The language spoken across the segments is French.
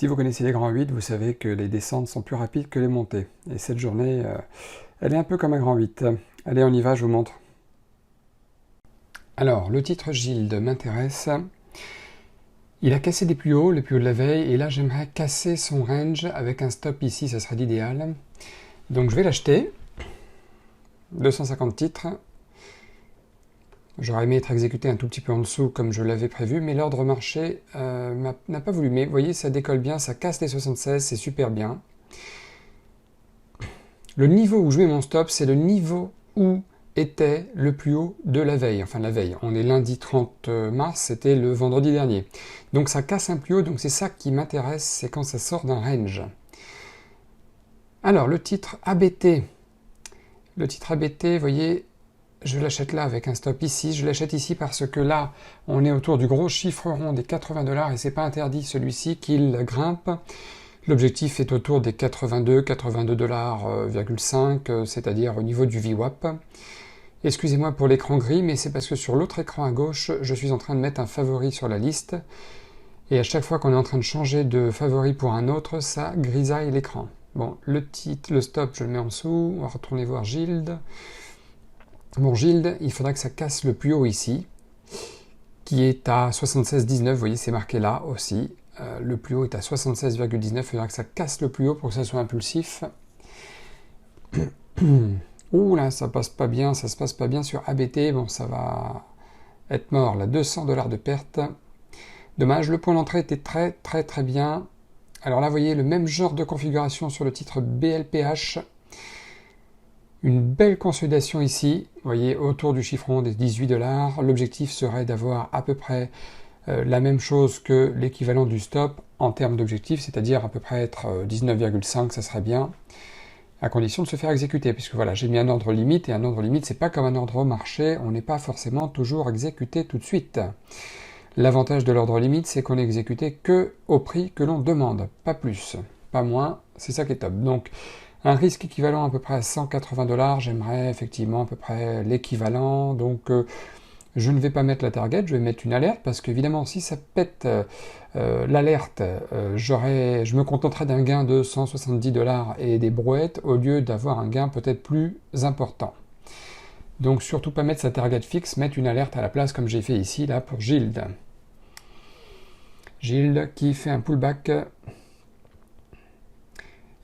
Si vous connaissez les grands 8, vous savez que les descentes sont plus rapides que les montées. Et cette journée, elle est un peu comme un grand 8. Allez, on y va, je vous montre. Alors, le titre Gilde m'intéresse. Il a cassé des plus hauts, le plus haut de la veille, et là j'aimerais casser son range avec un stop ici, ça serait l'idéal. Donc je vais l'acheter. 250 titres. J'aurais aimé être exécuté un tout petit peu en dessous comme je l'avais prévu, mais l'ordre marché n'a pas voulu. Mais vous voyez, ça décolle bien, ça casse les 76, c'est super bien. Le niveau où je mets mon stop, c'est le niveau où était le plus haut de la veille. Enfin, la veille. On est lundi 30 mars, c'était le vendredi dernier. Donc ça casse un plus haut, donc c'est ça qui m'intéresse, c'est quand ça sort d'un range. Alors, le titre ABT. Le titre ABT, vous voyez, je l'achète là avec un stop ici. Je l'achète ici parce que là, on est autour du gros chiffre rond des 80 $ et c'est pas interdit celui-ci qu'il grimpe. L'objectif est autour des 82 $, c'est-à-dire au niveau du VWAP. Excusez-moi pour l'écran gris, mais c'est parce que sur l'autre écran à gauche, je suis en train de mettre un favori sur la liste. Et à chaque fois qu'on est en train de changer de favori pour un autre, ça grisaille l'écran. Bon, le titre, le stop, je le mets en dessous. On va retourner voir Gilde. Bon, Gilde, il faudra que ça casse le plus haut ici, qui est à 76,19. Vous voyez, c'est marqué là aussi. Le plus haut est à 76,19. Il faudra que ça casse le plus haut pour que ça soit impulsif. Ouh là, ça passe pas bien, ça se passe pas bien sur ABT. Bon, ça va être mort là. 200 $ de perte. Dommage, le point d'entrée était très bien. Alors là, vous voyez le même genre de configuration sur le titre BLPH. Une belle consolidation ici, vous voyez, autour du chiffron des 18 $. L'objectif serait d'avoir à peu près la même chose que l'équivalent du stop en termes d'objectif, c'est-à-dire à peu près être 19,5, ça serait bien, à condition de se faire exécuter, puisque voilà, j'ai mis un ordre limite, et un ordre limite, c'est pas comme un ordre au marché, on n'est pas forcément toujours exécuté tout de suite. L'avantage de l'ordre limite, c'est qu'on est exécuté que au prix que l'on demande, pas plus, pas moins, c'est ça qui est top. Donc, un risque équivalent à peu près à 180 $, j'aimerais effectivement à peu près l'équivalent, donc je ne vais pas mettre la target, je vais mettre une alerte, parce qu'évidemment si ça pète l'alerte, je me contenterai d'un gain de 170 $ et des brouettes, au lieu d'avoir un gain peut-être plus important. Donc surtout pas mettre sa target fixe, mettre une alerte à la place comme j'ai fait ici là pour Gilde. Gilde qui fait un pullback.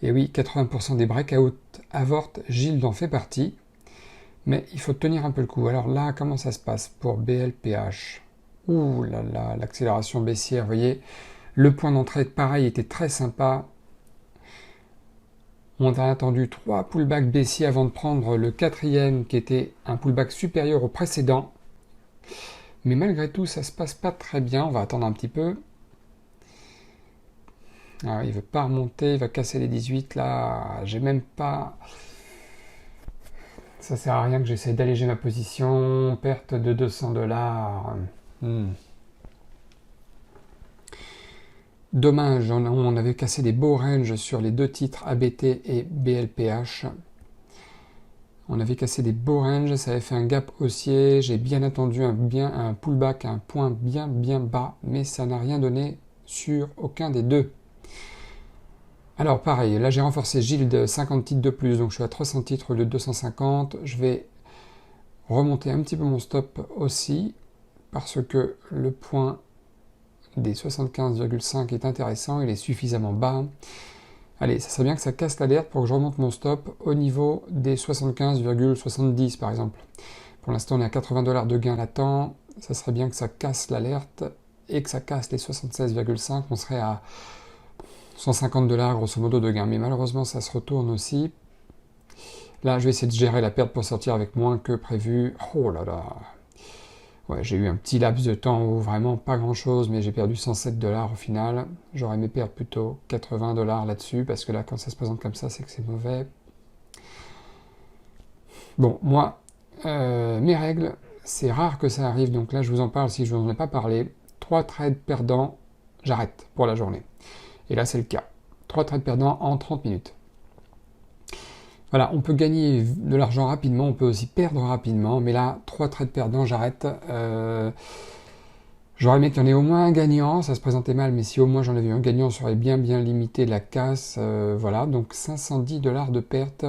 Et oui, 80% des breakouts avortent, Gilde en fait partie, mais il faut tenir un peu le coup. Alors là, comment ça se passe pour BLPH? Ouh là là, l'accélération baissière, vous voyez, le point d'entrée, pareil, était très sympa. On a attendu 3 pullbacks baissiers avant de prendre le quatrième, qui était un pullback supérieur au précédent. Mais malgré tout, ça se passe pas très bien, on va attendre un petit peu. Ah, il veut pas remonter, il va casser les 18 là, j'ai même pas... Ça sert à rien que j'essaie d'alléger ma position, perte de 200 $. Dommage, on avait cassé des beaux ranges sur les deux titres ABT et BLPH. On avait cassé des beaux ranges, ça avait fait un gap haussier, j'ai bien attendu un pullback, un point bien bas, mais ça n'a rien donné sur aucun des deux. Alors pareil, là j'ai renforcé Gilde 50 titres de plus, donc je suis à 300 titres au lieu de 250. Je vais remonter un petit peu mon stop aussi, parce que le point des 75,5 est intéressant, il est suffisamment bas. Allez, ça serait bien que ça casse l'alerte pour que je remonte mon stop au niveau des 75,70 par exemple. Pour l'instant on est à 80 $ de gain latent, ça serait bien que ça casse l'alerte et que ça casse les 76,5, on serait à 150 $ grosso modo de gain, mais malheureusement ça se retourne aussi. Là je vais essayer de gérer la perte pour sortir avec moins que prévu. Oh là là, ouais, j'ai eu un petit laps de temps où vraiment pas grand chose, mais j'ai perdu 107 $ au final. J'aurais aimé perdre plutôt 80 $ là-dessus, parce que là quand ça se présente comme ça c'est que c'est mauvais. Bon, moi, mes règles, c'est rare que ça arrive, donc là je vous en parle si je vous en ai pas parlé. 3 trades perdants, j'arrête pour la journée. Et là, c'est le cas. 3 trades perdants en 30 minutes. Voilà, on peut gagner de l'argent rapidement, on peut aussi perdre rapidement, mais là, 3 trades perdants, j'arrête. J'aurais aimé qu'il y en ait au moins un gagnant, ça se présentait mal, mais si au moins j'en avais eu un gagnant, ça aurait bien limité la casse. Voilà, donc 510 $ de perte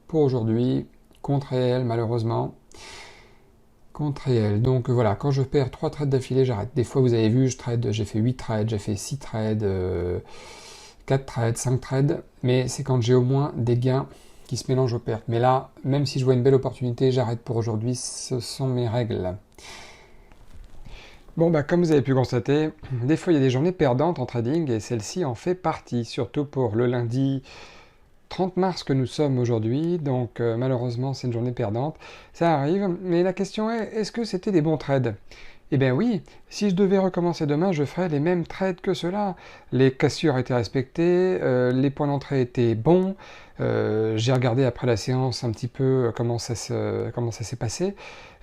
pour aujourd'hui, compte réel malheureusement. Compte réel. Donc voilà, quand je perds 3 trades d'affilée, j'arrête. Des fois, vous avez vu, j'ai fait 8 trades, j'ai fait 6 trades, 4 trades, 5 trades, mais c'est quand j'ai au moins des gains qui se mélangent aux pertes. Mais là, même si je vois une belle opportunité, j'arrête pour aujourd'hui, ce sont mes règles. Bon, bah, comme vous avez pu constater, des fois il y a des journées perdantes en trading et celle-ci en fait partie, surtout pour le lundi 30 mars que nous sommes aujourd'hui, donc malheureusement c'est une journée perdante, ça arrive, mais la question est, est-ce que c'était des bons trades? Eh bien oui, si je devais recommencer demain, je ferais les mêmes trades que ceux-là. Les cassures étaient respectées, les points d'entrée étaient bons, j'ai regardé après la séance un petit peu comment ça s'est passé.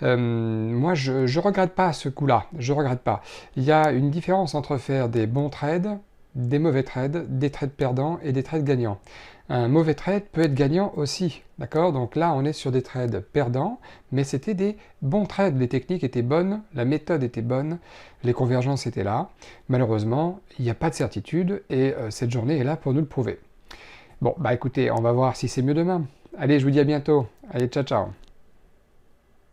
Moi, je regrette pas ce coup-là, je regrette pas. Il y a une différence entre faire des bons trades, des mauvais trades, des trades perdants et des trades gagnants. Un mauvais trade peut être gagnant aussi, d'accord? Donc là, on est sur des trades perdants, mais c'était des bons trades. Les techniques étaient bonnes, la méthode était bonne, les convergences étaient là. Malheureusement, il n'y a pas de certitude et cette journée est là pour nous le prouver. Bon, bah écoutez, on va voir si c'est mieux demain. Allez, je vous dis à bientôt. Allez, ciao, ciao.